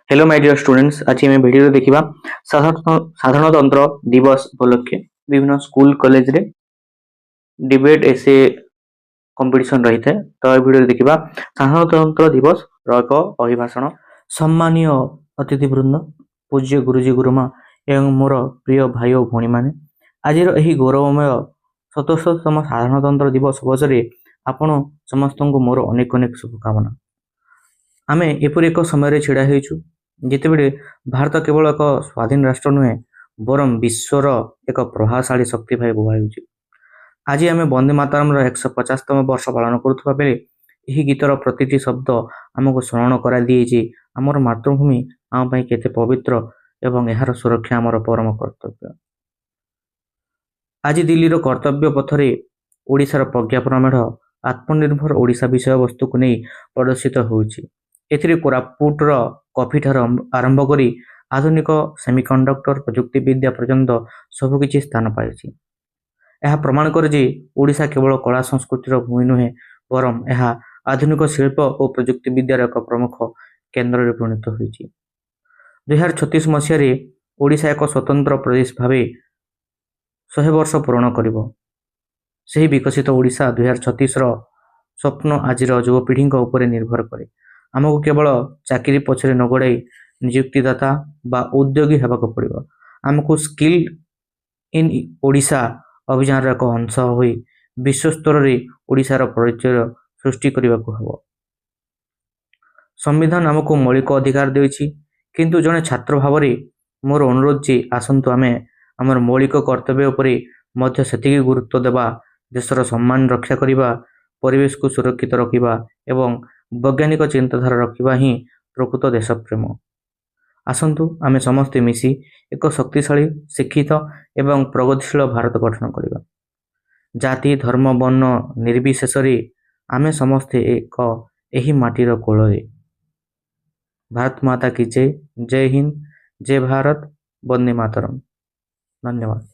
Hello my dear students, आज आम video देखा साधारणतंत्र दिवस उपलक्षे विभिन्न स्कूल कॉलेज रे डिबेट एसे कंपटीशन रही है। तो ये भिडियो देखा साधारणतंत्र दिवस एक अभिभाषण। सम्मानीय अतिथिवृंद, पूज्य गुरुजी गुरुमा एवं मोर प्रिय भाई और भौणी मैंने आज गौरवमय 77तम साधारणतंत्र दिवस अवसर आपण समस्त को मोर अनेक अनेक शुभकामना। आम एपरी एक समय छिड़ा होइछु जितेबले भारत केवल एक स्वाधीन राष्ट्र नुहे बरम विश्वर एक प्रभावशाली शक्ति भाई बुझाई। आज आम वंदे मातरम 150तम वर्ष पालन करुवा बेले यही गीतर प्रतिटी शब्द आमको स्मरण करा दिए आमर मातृभूमि आम केते पवित्र एवं यार सुरक्षा आमर परम कर्तव्य। आज दिल्लीर कर्तव्य पथरे ओडिशार प्रज्ञापन मेढ़ आत्मनिर्भर ओडिशा विषय वस्तु को नहीं प्रदर्शित होउछि। एथिरे कोरापुटर कॉफी ठार आरंभ करी आधुनिक सेमिकंडक्टर प्रजुक्ति विद्या पर्यंत सबकिछि स्थान पाइछि। यह प्रमाण करे जे ओडिशा केवल कला संस्कृतिर भूमि नुहे बरम यह आधुनिक शिल्प और प्रजुक्ति विद्यार एक प्रमुख केन्द्र में परिणत होइछि। 2036 मसीह ओडिशा एक स्वतंत्र प्रदेश भाव 100 वर्ष पूर्ण करिवो। सही विकसित ओडिशा 2036 स्वप्न आजिर युवपीढ़ी उपर निर्भर करे। आमको केवल चाकरी पछरे न गोड़ाई नियुक्तिदाता बा उद्योगी होगा पड़ो। आमको स्किल इन ओडिशा अभियान एक अंश हो विश्व स्तर में ओडिशार परिचय सृष्टि करने को हब। संविधान आमको मौलिक अधिकार देछि, किंतु जड़े छात्र भाव मोर अनुरोध जे आसतु आमे आमर मौलिक कर्तव्य उपरे मध्य सेतिकी गुरुत्व देवा, देशर सम्मान रक्षा करिबा, परिवेश को सुरक्षित रखिबा एवं वैज्ञानिक चिंताधारा रखिबा ही प्रकृत देश प्रेम। आसतु आमे समस्ते मिसी एक शक्तिशाली शिक्षित एवं प्रगतिशील भारत गठन करिबा। जाति धर्म वर्ण निर्विशेष आमे समस्ते एक एही माटीर कोଳରେ। भारत माता की जय। जय हिंद, जय भारत, वंदे मातरम। धन्यवाद।